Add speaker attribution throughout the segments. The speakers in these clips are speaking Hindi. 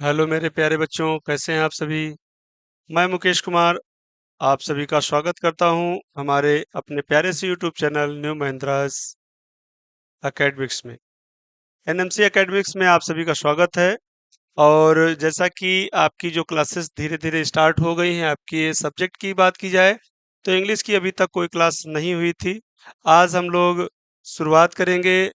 Speaker 1: हेलो मेरे प्यारे बच्चों, कैसे हैं आप सभी। मैं मुकेश कुमार आप सभी का स्वागत करता हूं हमारे अपने प्यारे से YouTube channel new Mahindra's academics में। एनएमसी एकेडमिक्स में आप सभी का स्वागत है। और जैसा कि आपकी जो क्लासेस धीरे धीरे स्टार्ट हो गई हैं, आपकी सब्जेक्ट की बात की जाए तो इंग्लिश की अभी तक कोई क्लास नहीं हुई थी। आज हम लोग शुरुआत करेंगे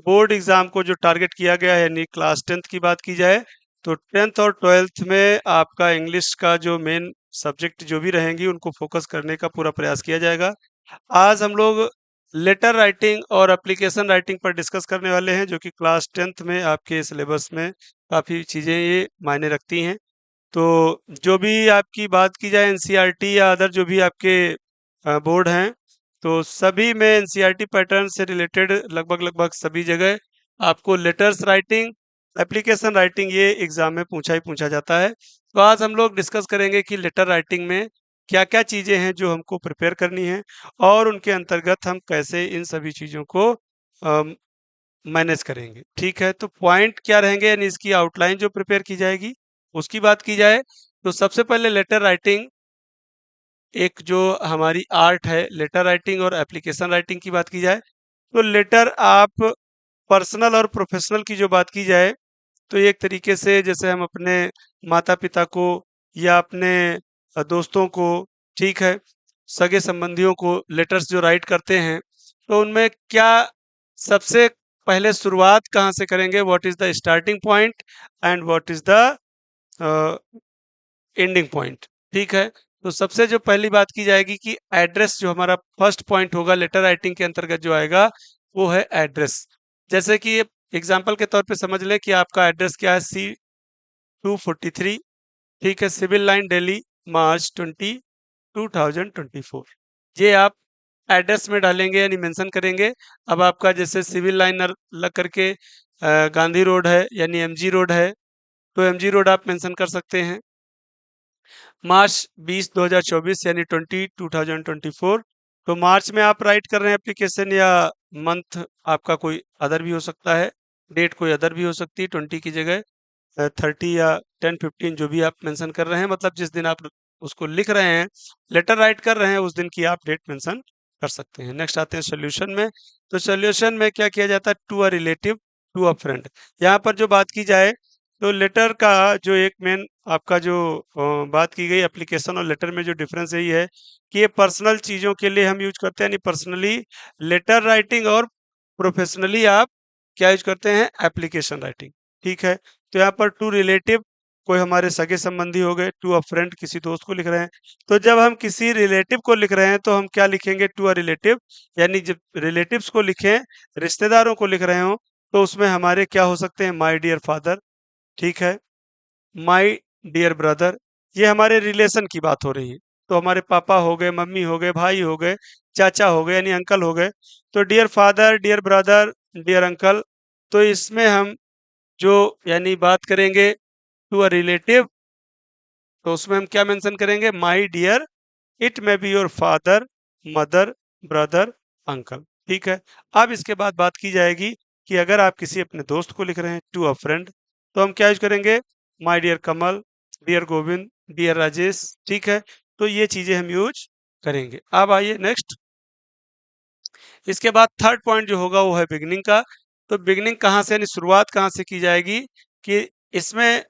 Speaker 1: बोर्ड एग्जाम को जो टारगेट किया गया है, यानी क्लास 10th की बात की जाए तो 10th और 12th में आपका इंग्लिश का जो मेन सब्जेक्ट जो भी रहेंगी उनको फोकस करने का पूरा प्रयास किया जाएगा। आज हम लोग लेटर राइटिंग और एप्लीकेशन राइटिंग पर डिस्कस करने वाले हैं, जो कि क्लास 10th में आपके सिलेबस में काफ़ी चीज़ें ये मायने रखती हैं। तो जो भी आपकी बात की जाए एनसीईआरटी या अदर जो भी आपके बोर्ड हैं, तो सभी में एनसीईआरटी पैटर्न से रिलेटेड लगभग लगभग सभी जगह आपको लेटर्स राइटिंग, एप्लीकेशन राइटिंग ये एग्जाम में पूछा ही पूछा जाता है। तो आज हम लोग डिस्कस करेंगे कि लेटर राइटिंग में क्या क्या चीज़ें हैं जो हमको प्रिपेयर करनी है, और उनके अंतर्गत हम कैसे इन सभी चीज़ों को मैनेज करेंगे। ठीक है, तो पॉइंट क्या रहेंगे, यानी इसकी आउटलाइन जो प्रिपेयर की जाएगी उसकी बात की जाए तो सबसे पहले लेटर राइटिंग एक जो हमारी आर्ट है, लेटर राइटिंग और एप्लीकेशन राइटिंग की बात की जाए तो लेटर आप पर्सनल और प्रोफेशनल की जो बात की जाए तो एक तरीके से जैसे हम अपने माता पिता को या अपने दोस्तों को, ठीक है, सगे संबंधियों को लेटर्स जो राइट करते हैं तो उनमें क्या सबसे पहले शुरुआत कहाँ से करेंगे, what is the starting point and what is the ending point. ठीक है, तो सबसे जो पहली बात की जाएगी कि एड्रेस जो हमारा फर्स्ट पॉइंट होगा लेटर राइटिंग के अंतर्गत जो आएगा वो है एड्रेस। जैसे कि एग्जाम्पल के तौर पे समझ लें कि आपका एड्रेस क्या है, C243, ठीक है, सिविल लाइन दिल्ली, मार्च 2024। ये आप एड्रेस में डालेंगे यानी मेंशन करेंगे। अब आपका जैसे सिविल लाइन लग करके गांधी रोड है यानी एमजी रोड है, तो एमजी रोड आप मेंशन कर सकते हैं। मार्च 20 2024 यानी 2024, तो मार्च में आप राइट कर रहे हैं एप्लीकेशन, या मंथ आपका कोई अदर भी हो सकता है, डेट कोई अदर भी हो सकती है, 20 की जगह 30 या 10 15 जो भी आप मेंशन कर रहे हैं, मतलब जिस दिन आप उसको लिख रहे हैं, लेटर राइट कर रहे हैं, उस दिन की आप डेट मेंशन कर सकते हैं। नेक्स्ट आते हैं सोल्यूशन में। तो सोल्यूशन में क्या किया जाता है, to a relative, to a friend. यहाँ पर जो बात की जाए तो लेटर का जो एक मेन आपका जो बात की गई एप्लीकेशन और लेटर में जो डिफरेंस यही है कि ये पर्सनल चीज़ों के लिए हम यूज करते हैं, यानी पर्सनली लेटर राइटिंग, और प्रोफेशनली आप क्या यूज करते हैं, एप्लीकेशन राइटिंग। ठीक है, तो यहाँ पर टू रिलेटिव कोई हमारे सगे संबंधी हो गए, टू अ फ्रेंड किसी दोस्त को लिख रहे हैं। तो जब हम किसी रिलेटिव को लिख रहे हैं तो हम क्या लिखेंगे, टू अ रिलेटिव, यानी जब रिलेटिव्स को लिखें, रिश्तेदारों को लिख रहे हो, तो उसमें हमारे क्या हो सकते हैं, माय डियर फादर, ठीक है, माय डियर ब्रदर, ये हमारे रिलेशन की बात हो रही है। तो हमारे पापा हो गए, मम्मी हो गए, भाई हो गए, चाचा हो गए यानी अंकल हो गए। तो dear father, dear brother, dear uncle, तो इसमें हम जो यानी बात करेंगे टू अ रिलेटिव, तो उसमें हम क्या मेंशन करेंगे, my dear, it may be your father, mother, brother, uncle. ठीक है, अब इसके बाद बात की जाएगी कि अगर आप किसी अपने दोस्त को लिख रहे हैं, टू अ फ्रेंड, तो हम क्या यूज करेंगे, my dear Kamal, dear Govind, dear Rajesh. ठीक है, तो ये चीजें हम यूज करेंगे। अब आइए नेक्स्ट, इसके बाद थर्ड पॉइंट जो होगा वो है बिगनिंग का। तो बिगनिंग कहाँ से यानी शुरुआत कहाँ से की जाएगी, कि इसमें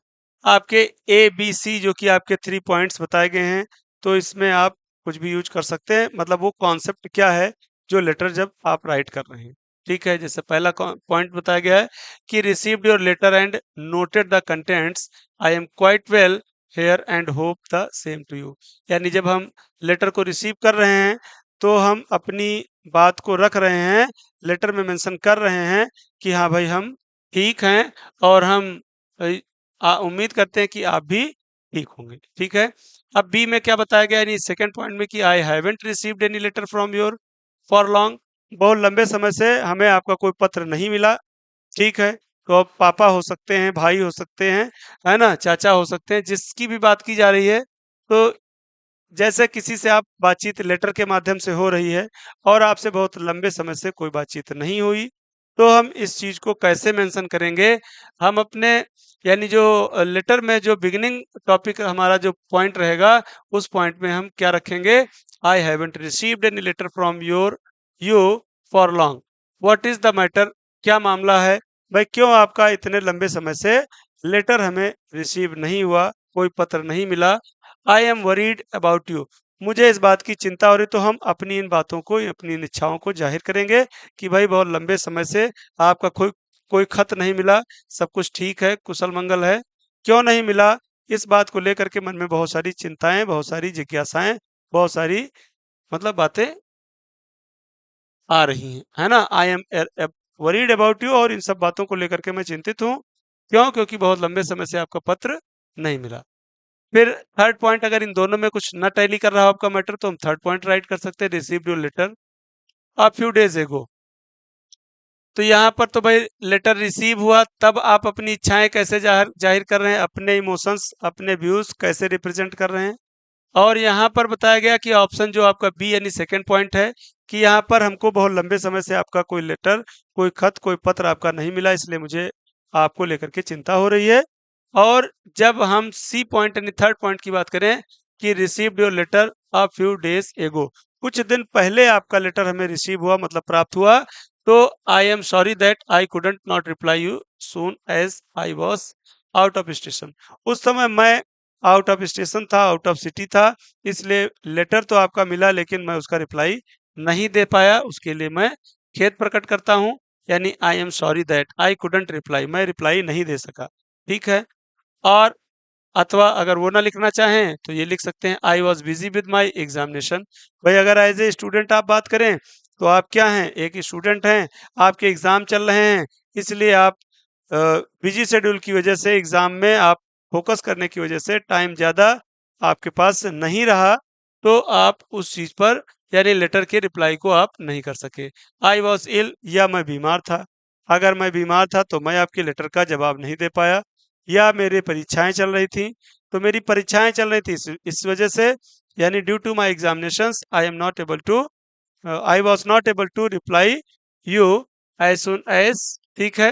Speaker 1: आपके ABC जो कि आपके 3 पॉइंट्स बताए गए हैं, तो इसमें आप कुछ भी यूज कर सकते हैं, मतलब वो कॉन्सेप्ट क्या है जो लेटर जब आप राइट कर रहे हैं। ठीक है, जैसे पहला पॉइंट बताया गया है कि received your letter and noted the contents, I am quite well here and hope the same to you. यानी जब हम लेटर को रिसीव कर रहे हैं तो हम अपनी बात को रख रहे हैं, लेटर में मेंशन कर रहे हैं कि हाँ भाई हम ठीक हैं, और हम उम्मीद करते हैं कि आप भी ठीक होंगे। ठीक है, अब बी में क्या बताया गया, यानी सेकंड पॉइंट में कि I haven't received any letter from your for long, बहुत लंबे समय से हमें आपका कोई पत्र नहीं मिला। ठीक है, तो अब पापा हो सकते हैं, भाई हो सकते हैं, है ना, चाचा हो सकते हैं, जिसकी भी बात की जा रही है। तो जैसे किसी से आप बातचीत लेटर के माध्यम से हो रही है और आपसे बहुत लंबे समय से कोई बातचीत नहीं हुई, तो हम इस चीज़ को कैसे मेंशन करेंगे? हम अपने यानी जो लेटर में जो बिगिनिंग टॉपिक हमारा जो पॉइंट रहेगा, उस पॉइंट में हम क्या रखेंगे? I haven't received any letter from you for long. What is the matter? क्या मामला है? भाई क्यों आपका इतने लंबे समय से लेटर हमें रिसीव नहीं हुआ, कोई पत्र नहीं मिला? I am worried about you. मुझे इस बात की चिंता हो रही, तो हम अपनी इन बातों को, अपनी इन इच्छाओं को ज़ाहिर करेंगे कि भाई बहुत लंबे समय से आपका कोई कोई खत नहीं मिला, सब कुछ ठीक है, कुशल-मंगल है। क्यों नहीं मिला? इस बात को लेकर के मन में बहुत सारी चिंताएँ, बहुत सारी जिज्ञासाएँ, बहुत सारी मतलब बातें आ रही हैं, है ना? I am worried about you, और इन सब बातों को लेकर के मैं चिंतित हूँ। क्यों? क्योंकि बहुत लंबे समय से आपका पत्र नहीं मिला। फिर थर्ड पॉइंट, अगर इन दोनों में कुछ न टैली कर रहा हो आपका मैटर, तो हम थर्ड पॉइंट राइट कर सकते हैं, received your letter a few days ago. तो यहाँ पर तो भाई लेटर रिसीव हुआ, तब आप अपनी इच्छाएं कैसे जाहिर जाहिर कर रहे हैं, अपने इमोशंस, अपने व्यूज कैसे रिप्रेजेंट कर रहे हैं। और यहाँ पर बताया गया कि ऑप्शन जो आपका बी यानी सेकंड पॉइंट है, कि यहाँ पर हमको बहुत लंबे समय से आपका कोई लेटर, कोई खत, कोई पत्र आपका नहीं मिला, इसलिए मुझे आपको लेकर के चिंता हो रही है। और जब हम सी पॉइंट यानी थर्ड पॉइंट की बात करें कि received your letter a few days ago, कुछ दिन पहले आपका लेटर हमें रिसीव हुआ, मतलब प्राप्त हुआ, तो I am sorry that I couldn't not reply you soon as I was out of station. उस समय मैं आउट ऑफ स्टेशन था, आउट ऑफ सिटी था, इसलिए लेटर तो आपका मिला, लेकिन मैं उसका रिप्लाई नहीं दे पाया। उसके लिए मैं खेद प्रकट करता हूँ, यानी आई am sorry that I couldn't reply, मैं रिप्लाई नहीं दे सका। ठीक है। और अथवा अगर वो ना लिखना चाहें तो ये लिख सकते हैं, I was busy with my examination. भाई अगर एज ए स्टूडेंट आप बात करें, तो आप क्या हैं? एक स्टूडेंट हैं, आपके एग्जाम चल रहे हैं, इसलिए आप बिजी शेड्यूल की वजह से, एग्जाम में आप फोकस करने की वजह से टाइम ज़्यादा आपके पास नहीं रहा, तो आप उस चीज़ पर यानी लेटर के रिप्लाई को आप नहीं कर सके। आई वॉज इल, या मैं बीमार था। अगर मैं बीमार था तो मैं आपके लेटर का जवाब नहीं दे पाया, या मेरी परीक्षाएं चल रही थी, तो मेरी परीक्षाएं चल रही थी, इस वजह से, यानी due to my examinations I am not able to, I was not able to reply you as soon as. ठीक है।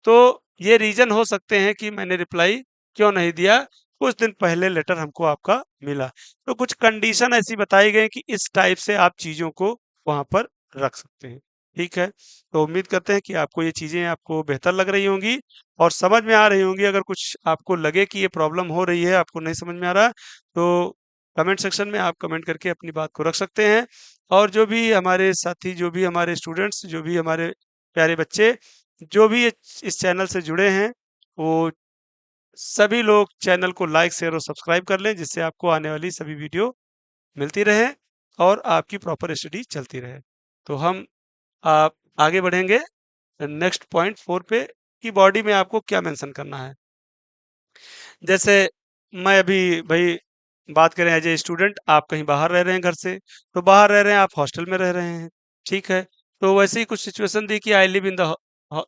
Speaker 1: तो ये रीजन हो सकते हैं कि मैंने रिप्लाई क्यों नहीं दिया, कुछ दिन पहले लेटर हमको आपका मिला। तो कुछ कंडीशन ऐसी बताई गई कि इस टाइप से आप चीज़ों को वहाँ पर रख सकते हैं। ठीक है। तो उम्मीद करते हैं कि आपको ये चीज़ें आपको बेहतर लग रही होंगी और समझ में आ रही होंगी। अगर कुछ आपको लगे कि ये प्रॉब्लम हो रही है, आपको नहीं समझ में आ रहा, तो कमेंट सेक्शन में आप कमेंट करके अपनी बात को रख सकते हैं। और जो भी हमारे साथी, जो भी हमारे स्टूडेंट्स, जो भी हमारे प्यारे बच्चे, जो भी इस चैनल से जुड़े हैं, वो सभी लोग चैनल को लाइक, शेयर और सब्सक्राइब कर लें, जिससे आपको आने वाली सभी वीडियो मिलती रहे और आपकी प्रॉपर स्टडी चलती रहे। तो हम आप आगे बढ़ेंगे नेक्स्ट पॉइंट 4 पे, कि बॉडी में आपको क्या मेंशन करना है। जैसे मैं अभी भाई बात करें, एज ए स्टूडेंट आप कहीं बाहर रह रहे हैं घर से, तो बाहर रह रहे हैं, आप हॉस्टल में रह रहे हैं। ठीक है। तो वैसे ही कुछ सिचुएशन दी कि I live in the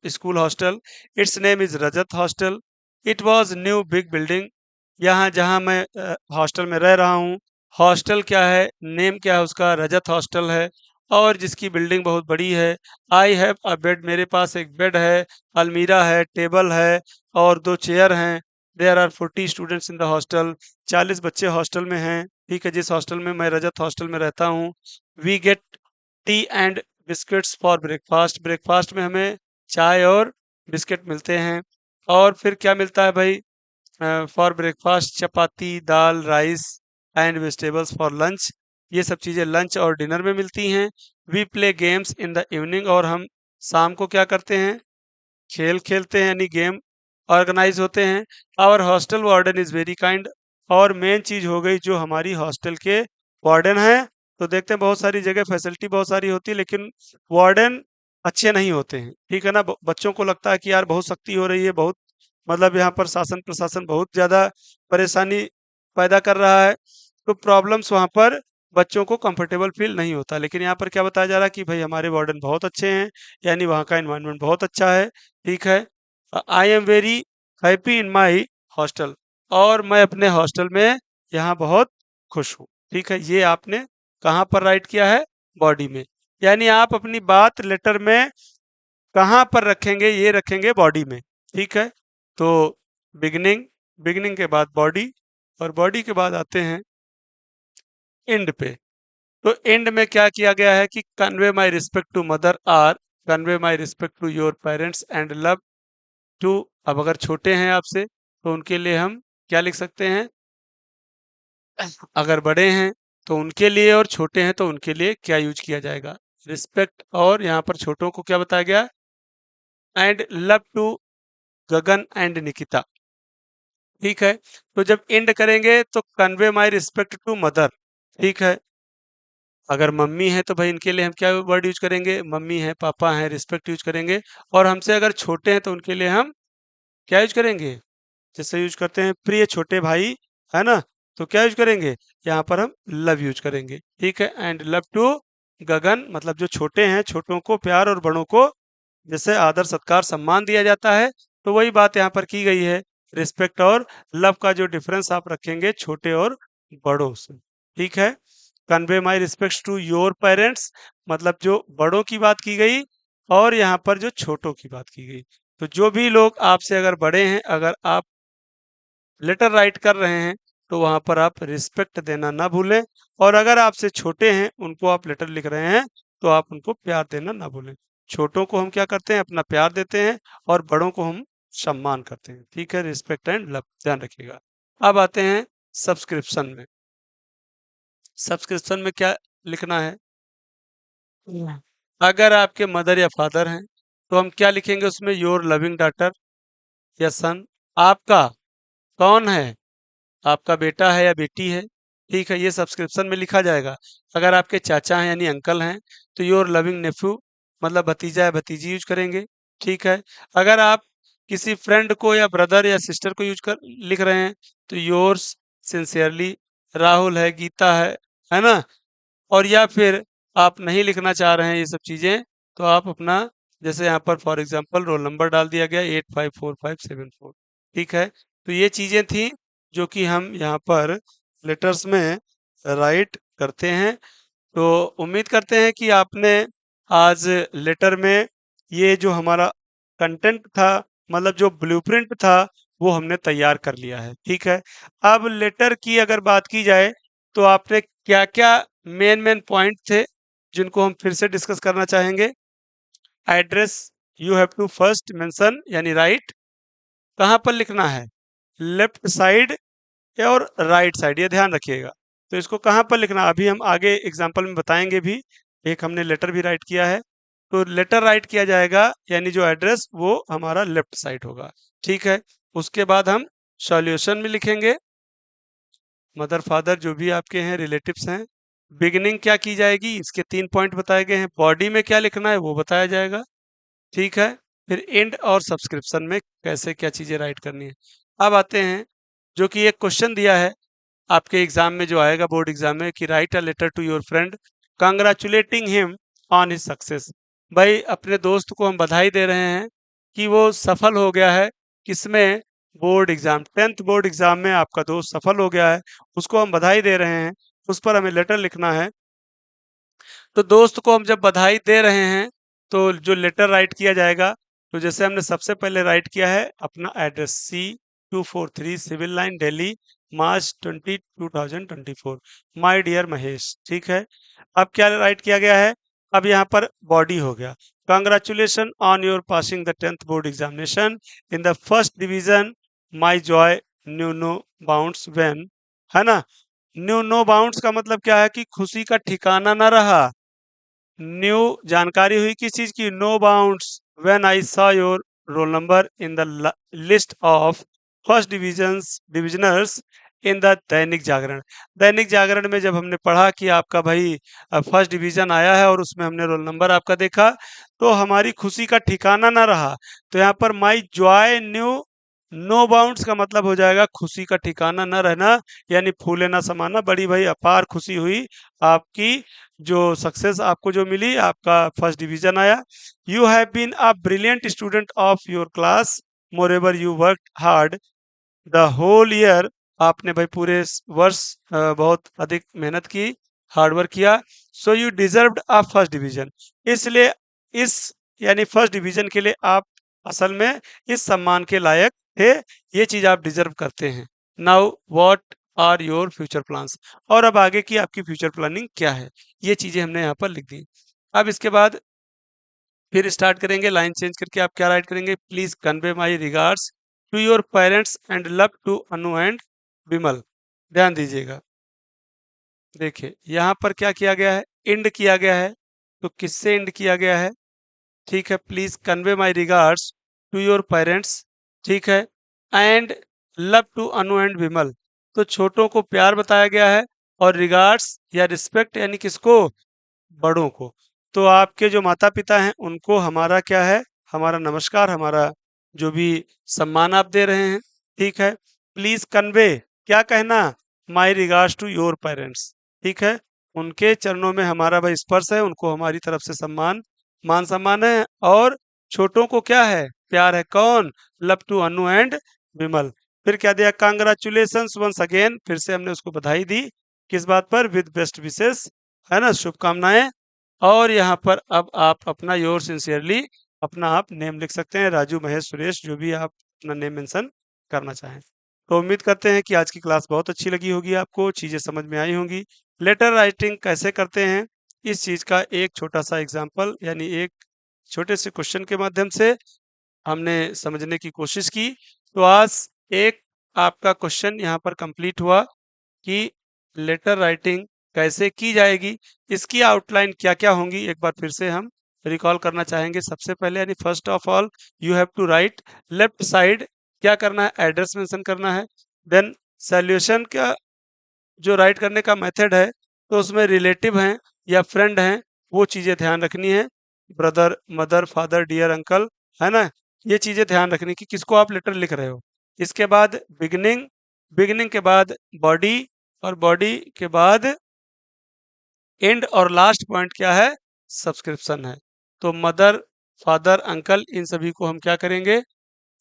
Speaker 1: school hostel, it's name is Rajat hostel, it was new big building. यहाँ जहाँ मैं हॉस्टल में रह रहा हूँ, हॉस्टल क्या है, नेम क्या है उसका, रजत हॉस्टल है, और जिसकी बिल्डिंग बहुत बड़ी है। आई हैव अ बेड, मेरे पास एक बेड है, अलमीरा है, टेबल है, और 2 चेयर हैं। There are 40 students in the hostel, 40 बच्चे हॉस्टल में हैं। ठीक है। जिस हॉस्टल में मैं रजत हॉस्टल में रहता हूँ, we get tea and biscuits for breakfast, breakfast में हमें चाय और बिस्किट मिलते हैं। और फिर क्या मिलता है भाई? For breakfast chapati, dal, rice and vegetables for lunch, ये सब चीज़ें लंच और डिनर में मिलती हैं। We play games in the evening, और हम शाम को क्या करते हैं? खेल खेलते हैं, यानी गेम ऑर्गेनाइज होते हैं। Our hostel warden is very kind, और मेन चीज़ हो गई जो हमारी हॉस्टल के वार्डन हैं, तो देखते हैं बहुत सारी जगह फैसिलिटी बहुत सारी होती है, लेकिन वार्डन अच्छे नहीं होते हैं। ठीक है ना? बच्चों को लगता है कि यार बहुत सख्ती हो रही है, बहुत मतलब यहाँ पर शासन प्रशासन बहुत ज़्यादा परेशानी पैदा कर रहा है, तो प्रॉब्लम्स वहाँ पर बच्चों को कंफर्टेबल फील नहीं होता। लेकिन यहाँ पर क्या बताया जा रहा है कि भाई हमारे वार्डन बहुत अच्छे हैं, यानी वहाँ का एनवायरनमेंट बहुत अच्छा है। ठीक है। I am very happy in my hostel, और मैं अपने हॉस्टल में यहाँ बहुत खुश हूँ। ठीक है। ये आपने कहाँ पर राइट किया है? बॉडी में। यानी आप अपनी बात लेटर में कहाँ पर रखेंगे, ये रखेंगे बॉडी में, ठीक है। तो बिगनिंग, बिगनिंग के बाद बॉडी, और बॉडी के बाद आते हैं एंड पे। तो एंड में क्या किया गया है कि convey my respect to mother or convey my respect to your parents and love to. अब अगर छोटे हैं आपसे तो उनके लिए हम क्या लिख सकते हैं, अगर बड़े हैं तो उनके लिए, और छोटे हैं तो उनके लिए क्या यूज किया जाएगा, रिस्पेक्ट, और यहाँ पर छोटों को क्या बताया गया, and love to Gagan and Nikita, ठीक है। तो जब एंड करेंगे तो convey my respect to mother, ठीक है। अगर मम्मी है तो भाई इनके लिए हम क्या वर्ड यूज करेंगे, मम्मी है, पापा है, रिस्पेक्ट यूज करेंगे। और हमसे अगर छोटे हैं तो उनके लिए हम क्या यूज करेंगे, जैसे यूज करते हैं प्रिय छोटे भाई, है ना, तो क्या यूज करेंगे, यहाँ पर हम लव यूज करेंगे, ठीक है। एंड लव टू गगन, मतलब जो छोटे हैं, छोटों को प्यार और बड़ों को जैसे आदर सत्कार सम्मान दिया जाता है, तो वही बात यहाँ पर की गई है। रिस्पेक्ट और लव का जो डिफरेंस आप रखेंगे छोटे और बड़ों से, ठीक है। Convey my respects to your parents, मतलब जो बड़ों की बात की गई, और यहाँ पर जो छोटों की बात की गई। तो जो भी लोग आपसे अगर बड़े हैं, अगर आप लेटर राइट कर रहे हैं तो वहां पर आप रिस्पेक्ट देना ना भूलें, और अगर आपसे छोटे हैं उनको आप लेटर लिख रहे हैं तो आप उनको प्यार देना ना भूलें। छोटों को हम क्या करते हैं, अपना प्यार देते हैं, और बड़ों को हम सम्मान करते हैं, ठीक है। रिस्पेक्ट एंड लव, ध्यान रखिएगा। अब आते हैं सब्सक्रिप्शन में। सब्सक्रिप्शन में क्या लिखना है, अगर आपके मदर या फादर हैं तो हम क्या लिखेंगे उसमें, योर लविंग डॉटर या सन। आपका कौन है, आपका बेटा है या बेटी है, ठीक है, ये सब्सक्रिप्शन में लिखा जाएगा। अगर आपके चाचा हैं यानी अंकल हैं तो योर लविंग नेफ्यू, मतलब भतीजा या भतीजी यूज करेंगे, ठीक है। अगर आप किसी फ्रेंड को या ब्रदर या सिस्टर को यूज कर लिख रहे हैं तो योर्स सिंसियरली राहुल है, गीता है ना। और या फिर आप नहीं लिखना चाह रहे हैं ये सब चीजें, तो आप अपना, जैसे यहाँ पर फॉर एग्जांपल रोल नंबर डाल दिया गया 854574, ठीक है। तो ये चीजें थी जो कि हम यहाँ पर लेटर्स में राइट करते हैं। तो उम्मीद करते हैं कि आपने आज लेटर में ये जो हमारा कंटेंट था, मतलब जो ब्लूप्रिंट था, वो हमने तैयार कर लिया है, ठीक है। अब लेटर की अगर बात की जाए तो आपने क्या क्या मेन मेन पॉइंट थे जिनको हम फिर से डिस्कस करना चाहेंगे। Address you have to first mention, यानी राइट, कहाँ पर लिखना है, लेफ्ट साइड और राइट साइड, ये ध्यान रखिएगा। तो इसको कहाँ पर लिखना, अभी हम आगे एग्जाम्पल में बताएंगे भी। एक हमने लेटर भी राइट किया है, तो लेटर राइट किया जाएगा, यानी जो एड्रेस वो हमारा लेफ्ट साइड होगा, ठीक है। उसके बाद हम सॉल्यूशन में लिखेंगे, मदर फादर जो भी आपके हैं, रिलेटिव्स हैं। बिगिनिंग क्या की जाएगी, इसके 3 पॉइंट बताए गए हैं। बॉडी में क्या लिखना है वो बताया जाएगा, ठीक है। फिर एंड और सब्सक्रिप्शन में कैसे क्या चीजें राइट करनी है। अब आते हैं जो कि एक क्वेश्चन दिया है आपके एग्जाम में, जो आएगा बोर्ड एग्जाम में, कि write a letter to your friend congratulating him on his success. भाई अपने दोस्त को हम बधाई दे रहे हैं कि वो सफल हो गया है, किसमें, board exam, 10th board exam में आपका दोस्त सफल हो गया है, उसको हम बधाई दे रहे हैं, उस पर हमें लेटर लिखना है। तो दोस्त को हम जब बधाई दे रहे हैं तो जो लेटर राइट किया जाएगा, तो जैसे हमने सबसे पहले राइट किया है अपना address, C243 civil line Delhi, March 2024, my dear Mahesh, ठीक है। अब क्या राइट किया गया है, अब यहाँ पर बॉडी हो गया, congratulation on your passing the 10th board examination in the first division, my joy knew no bounds when, है ना। न्यू नो बाउंड्स का मतलब क्या है कि खुशी का ठिकाना ना रहा। न्यू जानकारी हुई किस चीज की, no bounds when I saw your roll number in the list of first divisioners in the Dainik Jagran. Dainik Jagran में जब हमने पढ़ा कि आपका भाई फर्स्ट डिवीजन आया है और उसमें हमने रोल नंबर आपका देखा, तो हमारी खुशी का ठिकाना ना रहा। तो यहाँ पर my joy knew no bounds का मतलब हो जाएगा खुशी का ठिकाना न रहना, यानी फूले ना समाना। बड़ी भाई अपार खुशी हुई आपकी, जो सक्सेस आपको जो मिली, आपका फर्स्ट डिवीजन आया। You have been a brilliant student of your class, moreover you work hard the whole year. आपने भाई पूरे वर्ष बहुत अधिक मेहनत की, हार्ड वर्क किया। So you deserved a first division, इसलिए इस यानी फर्स्ट डिवीजन के लिए आप असल में इस सम्मान के लायक थे, ये चीज आप डिजर्व करते हैं। Now what are your future plans, और अब आगे की आपकी फ्यूचर प्लानिंग क्या है, ये चीजें हमने यहाँ पर लिख दी। अब इसके बाद फिर स्टार्ट करेंगे, लाइन चेंज करके आप क्या राइट करेंगे, please convey my regards to your parents and love to Anu and Vimal. ध्यान दीजिएगा, देखिए यहाँ पर क्या किया गया है, इंड किया गया है, तो किससे इंड किया गया है, ठीक है, please convey my regards to your parents, ठीक है, and love to Anu and Vimal, तो छोटों को प्यार बताया गया है, और रिगार्ड्स या रिस्पेक्ट यानी किसको, बड़ों को। तो आपके जो माता पिता हैं उनको हमारा क्या है, हमारा नमस्कार, हमारा जो भी सम्मान आप दे रहे हैं, ठीक है। प्लीज कन्वे, क्या कहना, my regards to your parents, ठीक है, उनके चरणों में हमारा भाई स्पर्श है, उनको हमारी तरफ से सम्मान, मान सम्मान है, और छोटों को क्या है, प्यार है, कौन, लव टू अनु एंड विमल। फिर क्या दिया, कांग्रेचुलेशंस वंस अगेन, फिर से हमने उसको बधाई दी, किस बात पर, विद बेस्ट विशेष, है ना, शुभकामनाएं। और यहाँ पर अब आप अपना योर सिंसियरली अपना आप नेम लिख सकते हैं, राजू, महेश, सुरेश, जो भी आप अपना नेम मेंशन करना चाहें। तो उम्मीद करते हैं कि आज की क्लास बहुत अच्छी लगी होगी, आपको चीज़ें समझ में आई होंगी। लेटर राइटिंग कैसे करते हैं, इस चीज़ का एक छोटा सा एग्जाम्पल, यानी एक छोटे से क्वेश्चन के माध्यम से हमने समझने की कोशिश की। तो आज एक आपका क्वेश्चन यहाँ पर कंप्लीट हुआ कि लेटर राइटिंग कैसे की जाएगी, इसकी आउटलाइन क्या-क्या होंगी, एक बार फिर से हम रिकॉल करना चाहेंगे। सबसे पहले यानी first of all you have to write left side, क्या करना है, एड्रेस मेंशन करना है। देन सॉल्यूशन का जो राइट करने का मेथड है, तो उसमें रिलेटिव हैं या फ्रेंड हैं, वो चीज़ें ध्यान रखनी है, brother, mother, father, dear uncle, है ना, ये चीज़ें ध्यान रखनी कि किसको आप लेटर लिख रहे हो। इसके बाद बिगिनिंग, बिगिनिंग के बाद बॉडी, और बॉडी के बाद एंड, और लास्ट पॉइंट क्या है, सब्सक्रिप्शन है। तो मदर, फादर, अंकल, इन सभी को हम क्या करेंगे,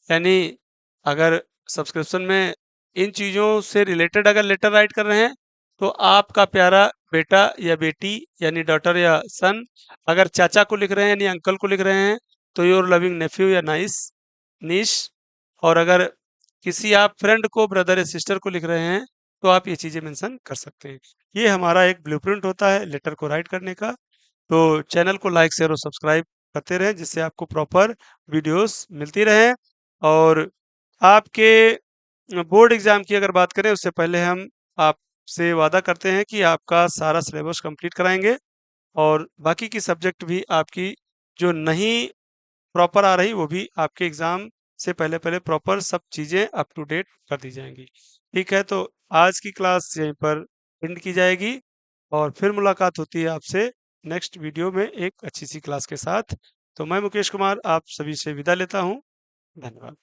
Speaker 1: यानी अगर सब्सक्रिप्शन में इन चीज़ों से रिलेटेड अगर लेटर राइट कर रहे हैं, तो आपका प्यारा बेटा या बेटी, यानी डॉटर या सन, अगर चाचा को लिख रहे हैं यानी अंकल को लिख रहे हैं, तो योर लविंग नेफ्यू या नाइस नीश, और अगर किसी आप फ्रेंड को, ब्रदर या सिस्टर को लिख रहे हैं, तो आप ये चीज़ें मेंशन कर सकते हैं। ये हमारा एक ब्लूप्रिंट होता है लेटर को राइट करने का। तो चैनल को लाइक, शेयर और सब्सक्राइब करते रहें, जिससे आपको प्रॉपर वीडियोस मिलती रहें। और आपके बोर्ड एग्जाम की अगर बात करें, उससे पहले हम आपसे वादा करते हैं कि आपका सारा सिलेबस कंप्लीट कराएंगे, और बाकी की सब्जेक्ट भी आपकी जो नहीं प्रॉपर आ रही, वो भी आपके एग्जाम से पहले पहले प्रॉपर सब चीज़ें अप टू डेट कर दी जाएंगी। ठीक है, तो आज की क्लास यहीं पर एंड की जाएगी, और फिर मुलाकात होती है आपसे नेक्स्ट वीडियो में एक अच्छी सी क्लास के साथ। तो मैं मुकेश कुमार आप सभी से विदा लेता हूँ। धन्यवाद।